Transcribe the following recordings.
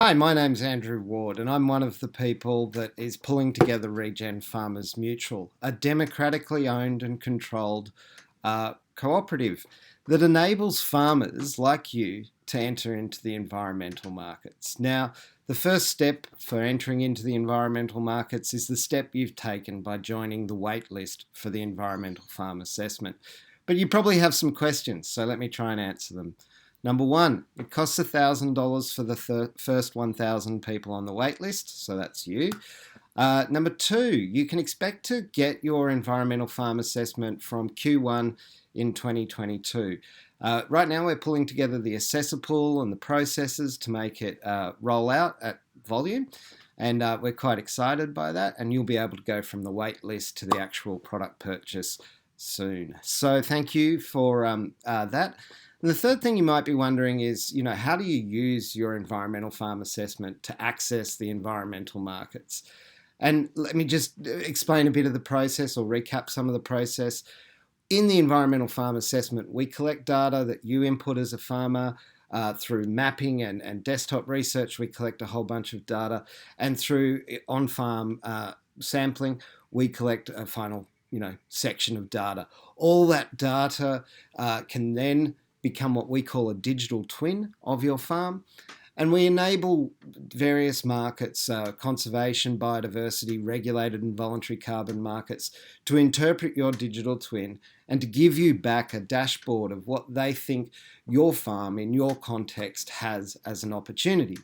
Hi, my name's Andrew Ward, and I'm one of the people that is pulling together Regen Farmers Mutual, a democratically owned and controlled cooperative that enables farmers like you to enter into the environmental markets. Now, the first step for entering into the environmental markets is the step you've taken by joining the waitlist for the Environmental Farm Assessment. But you probably have some questions, so let me try and answer them. Number one, it costs $1,000 for the first 1,000 people on the wait list, so that's you. Number two, you can expect to get your environmental farm assessment from Q1 in 2022. Right now, we're pulling together the assessor pool and the processes to make it roll out at volume. And we're quite excited by that. And you'll be able to go from the wait list to the actual product purchase soon. So thank you for that. And the third thing you might be wondering is, how do you use your environmental farm assessment to access the environmental markets? And let me just explain a bit of the process or recap some of the process. In the environmental farm assessment, we collect data that you input as a farmer. Through mapping and desktop research, we collect a whole bunch of data. And through on-farm sampling, we collect a final section of data. All that data can then become what we call a digital twin of your farm. And we enable various markets, conservation, biodiversity, regulated and voluntary carbon markets, to interpret your digital twin and to give you back a dashboard of what they think your farm in your context has as an opportunity.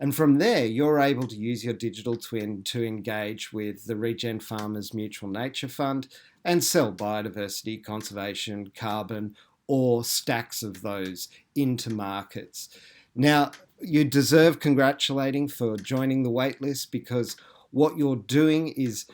And from there, you're able to use your digital twin to engage with the Regen Farmers Mutual Nature Fund and sell biodiversity, conservation, carbon, or stacks of those into markets. Now, you deserve congratulating for joining the waitlist, because what you're doing is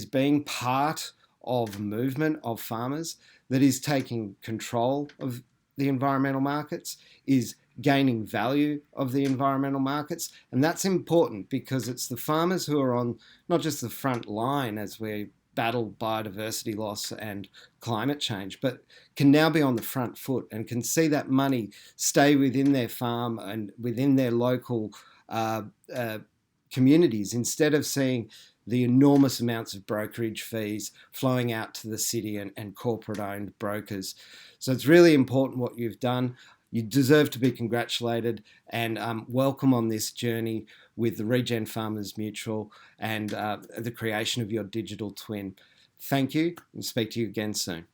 being part of a movement of farmers that is taking control of the environmental markets, is gaining value of the environmental markets. And that's important because it's the farmers who are on not just the front line as we battle biodiversity loss and climate change, but can now be on the front foot and can see that money stay within their farm and within their local communities, instead of seeing the enormous amounts of brokerage fees flowing out to the city and corporate-owned brokers. So it's really important what you've done. You deserve to be congratulated, and welcome on this journey with the Regen Farmers Mutual and the creation of your digital twin. Thank you, and speak to you again soon.